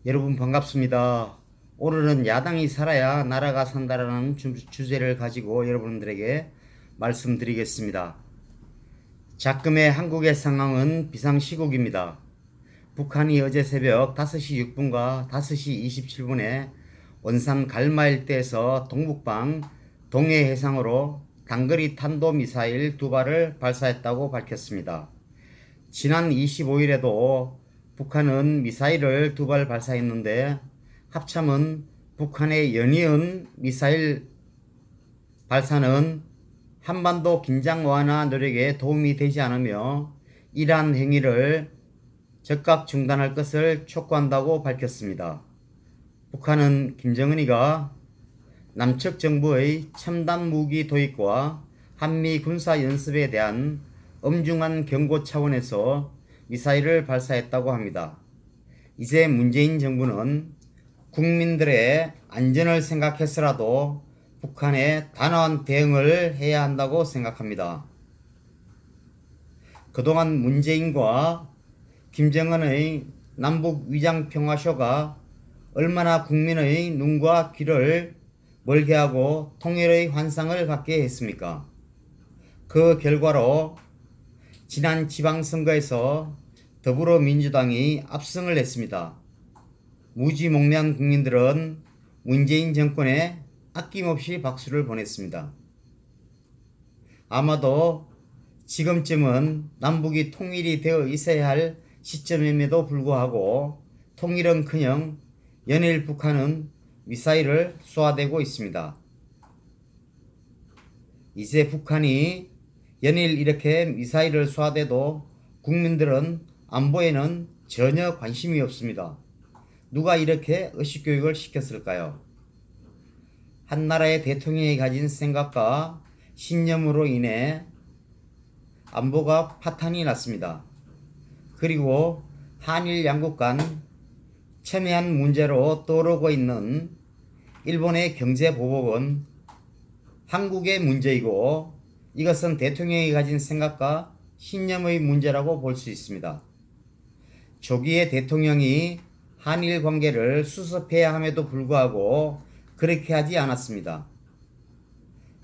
여러분 반갑습니다. 오늘은 야당이 살아야 나라가 산다라는 주제를 가지고 여러분들에게 말씀드리겠습니다. 작금의 한국의 상황은 비상시국입니다. 북한이 어제 새벽 5시 6분과 5시 27분에 원산 갈마 일대에서 동북방 동해 해상으로 단거리 탄도미사일 2발을 발사했다고 밝혔습니다. 지난 25일에도 북한은 미사일을 2발 발사했는데 합참은 북한의 연이은 미사일 발사는 한반도 긴장 완화 노력에 도움이 되지 않으며 이러한 행위를 즉각 중단할 것을 촉구한다고 밝혔습니다. 북한은 김정은이가 남측 정부의 첨단 무기 도입과 한미 군사 연습에 대한 엄중한 경고 차원에서 미사일을 발사했다고 합니다. 이제 문재인 정부는 국민들의 안전을 생각해서라도 북한에 단호한 대응을 해야 한다고 생각합니다. 그동안 문재인과 김정은의 남북 위장평화쇼가 얼마나 국민의 눈과 귀를 멀게 하고 통일의 환상을 갖게 했습니까? 그 결과로 지난 지방선거에서 더불어민주당이 압승을 했습니다. 무지몽매한 국민들은 문재인 정권에 아낌없이 박수를 보냈습니다. 아마도 지금쯤은 남북이 통일이 되어 있어야 할 시점임에도 불구하고 통일은커녕 연일 북한은 미사일을 쏘아대고 있습니다. 이제 북한이 연일 이렇게 미사일을 쏘아대도 국민들은 안보에는 전혀 관심이 없습니다. 누가 이렇게 의식교육을 시켰을까요? 한 나라의 대통령이 가진 생각과 신념으로 인해 안보가 파탄이 났습니다. 그리고 한일 양국 간 첨예한 문제로 떠오르고 있는 일본의 경제보복은 한국의 문제이고 이것은 대통령이 가진 생각과 신념의 문제라고 볼 수 있습니다. 조기에 대통령이 한일 관계를 수습해야 함에도 불구하고 그렇게 하지 않았습니다.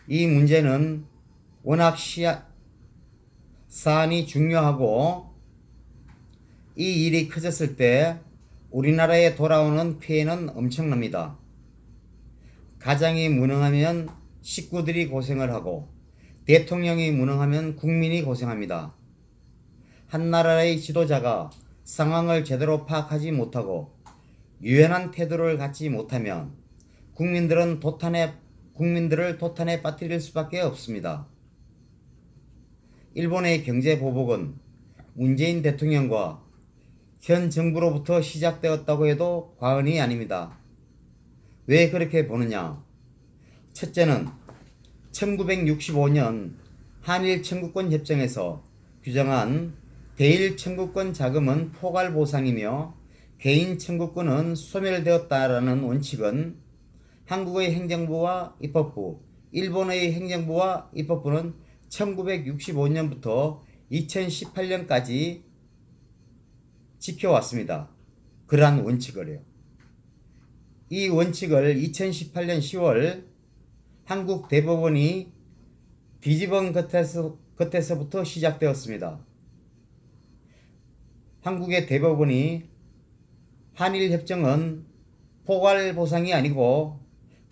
이 문제는 워낙 사안이 중요하고 이 일이 커졌을 때 우리나라에 돌아오는 피해는 엄청납니다. 가장이 무능하면 식구들이 고생을 하고 대통령이 무능하면 국민이 고생합니다. 한 나라의 지도자가 상황을 제대로 파악하지 못하고 유연한 태도를 갖지 못하면 국민들을 도탄에 빠뜨릴 수밖에 없습니다. 일본의 경제 보복은 문재인 대통령과 현 정부로부터 시작되었다고 해도 과언이 아닙니다. 왜 그렇게 보느냐? 첫째는 1965년 한일 청구권 협정에서 규정한 대일 청구권 자금은 포괄 보상이며 개인 청구권은 소멸되었다라는 원칙은 한국의 행정부와 입법부, 일본의 행정부와 입법부는 1965년부터 2018년까지 지켜왔습니다. 그러한 원칙을요. 이 원칙을 2018년 10월 한국 대법원이 뒤집은 것에서부터 시작되었습니다. 한국의 대법원이 한일 협정은 포괄 보상이 아니고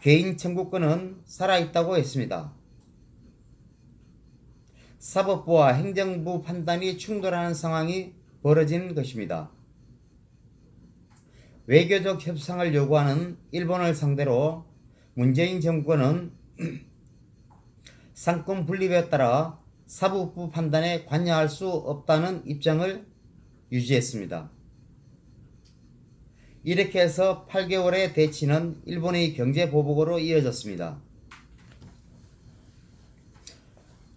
개인 청구권은 살아있다고 했습니다. 사법부와 행정부 판단이 충돌하는 상황이 벌어진 것입니다. 외교적 협상을 요구하는 일본을 상대로 문재인 정권은 상권 분립에 따라 사법부 판단에 관여할 수 없다는 입장을 유지했습니다. 이렇게 해서 8개월의 대치는 일본의 경제 보복으로 이어졌습니다.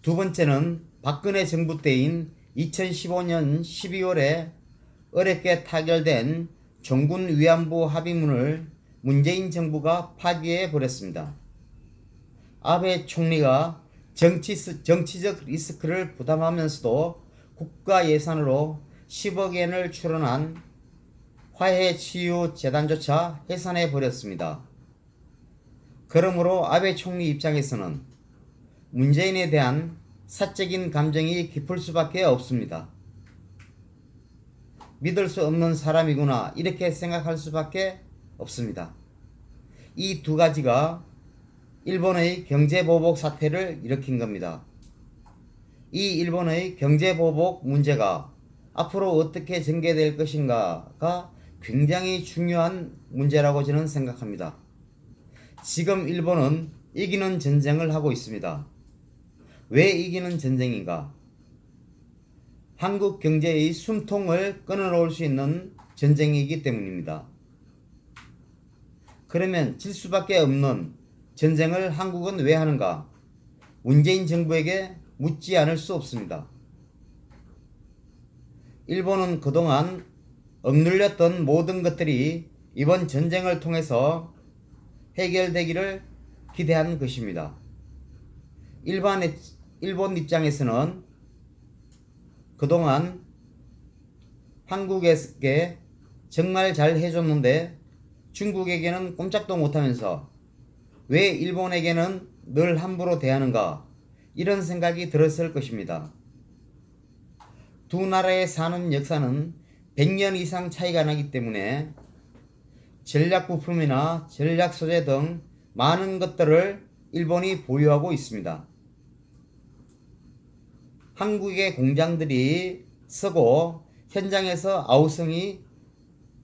두 번째는 박근혜 정부 때인 2015년 12월에 어렵게 타결된 종군 위안부 합의문을 문재인 정부가 파기해 버렸습니다. 아베 총리가 정치적 리스크를 부담하면서도 국가 예산으로 10억 엔을 출원한 화해치유재단조차 해산해 버렸습니다. 그러므로 아베 총리 입장에서는 문재인에 대한 사적인 감정이 깊을 수밖에 없습니다. 믿을 수 없는 사람이구나 이렇게 생각할 수밖에 없습니다. 이 두 가지가 일본의 경제보복 사태를 일으킨 겁니다. 이 일본의 경제보복 문제가 앞으로 어떻게 전개될 것인가가 굉장히 중요한 문제라고 저는 생각합니다. 지금 일본은 이기는 전쟁을 하고 있습니다. 왜 이기는 전쟁인가? 한국 경제의 숨통을 끊어놓을 수 있는 전쟁이기 때문입니다. 그러면 질 수밖에 없는 전쟁을 한국은 왜 하는가? 문재인 정부에게 묻지 않을 수 없습니다. 일본은 그동안 억눌렸던 모든 것들이 이번 전쟁을 통해서 해결되기를 기대한 것입니다. 일본 입장에서는 그동안 한국에게 정말 잘 해줬는데 중국에게는 꼼짝도 못하면서 왜 일본에게는 늘 함부로 대하는가 이런 생각이 들었을 것입니다. 두 나라의 사는 역사는 100년 이상 차이가 나기 때문에 전략 부품이나 전략 소재 등 많은 것들을 일본이 보유하고 있습니다. 한국의 공장들이 서고 현장에서 아우성이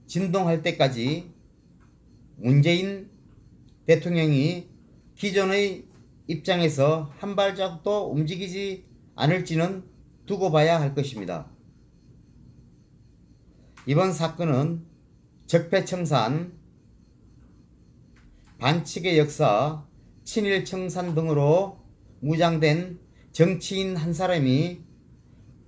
진동할 때까지 문재인 대통령이 기존의 입장에서 한 발짝도 움직이지 않을지는 두고 봐야 할 것입니다. 이번 사건은 적폐청산, 반칙의 역사, 친일청산 등으로 무장된 정치인 한 사람이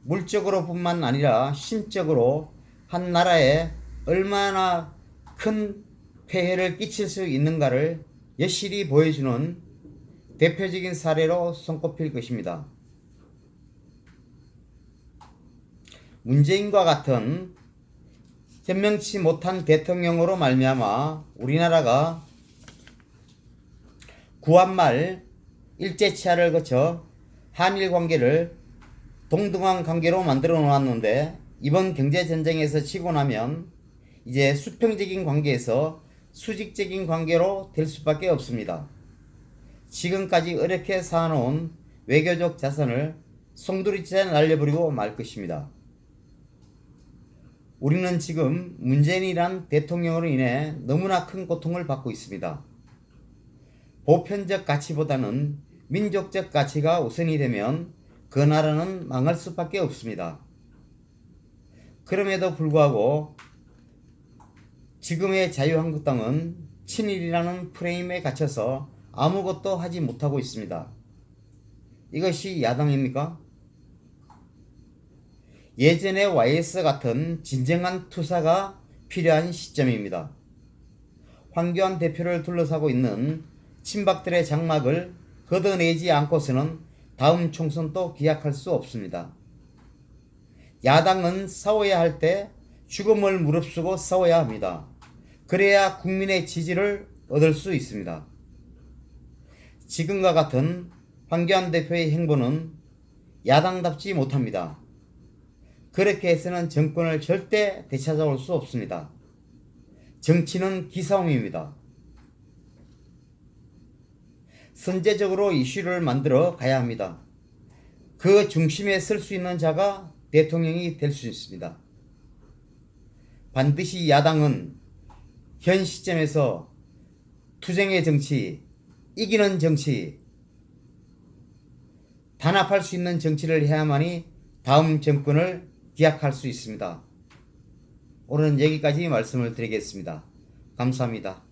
물적으로 뿐만 아니라 심적으로 한 나라에 얼마나 큰 폐해를 끼칠 수 있는가를 여실히 보여주는 대표적인 사례로 손꼽힐 것입니다. 문재인과 같은 현명치 못한 대통령으로 말미암아 우리나라가 구한말 일제치하를 거쳐 한일 관계를 동등한 관계로 만들어 놓았는데 이번 경제전쟁에서 치고 나면 이제 수평적인 관계에서 수직적인 관계로 될 수밖에 없습니다. 지금까지 어렵게 쌓아놓은 외교적 자산을 송두리째 날려버리고 말 것입니다. 우리는 지금 문재인이란 대통령으로 인해 너무나 큰 고통을 받고 있습니다. 보편적 가치보다는 민족적 가치가 우선이 되면 그 나라는 망할 수밖에 없습니다. 그럼에도 불구하고 지금의 자유한국당은 친일이라는 프레임에 갇혀서 아무것도 하지 못하고 있습니다. 이것이 야당입니까? 예전의 YS 같은 진정한 투사가 필요한 시점입니다. 황교안 대표를 둘러싸고 있는 친박들의 장막을 걷어내지 않고서는 다음 총선도 기약할 수 없습니다. 야당은 싸워야 할 때 죽음을 무릅쓰고 싸워야 합니다. 그래야 국민의 지지를 얻을 수 있습니다. 지금과 같은 황교안 대표의 행보는 야당답지 못합니다. 그렇게 해서는 정권을 절대 되찾아올 수 없습니다. 정치는 기싸움입니다. 선제적으로 이슈를 만들어 가야 합니다. 그 중심에 설 수 있는 자가 대통령이 될 수 있습니다. 반드시 야당은 현 시점에서 투쟁의 정치, 이기는 정치, 단합할 수 있는 정치를 해야만이 다음 정권을 기약할 수 있습니다. 오늘은 여기까지 말씀을 드리겠습니다. 감사합니다.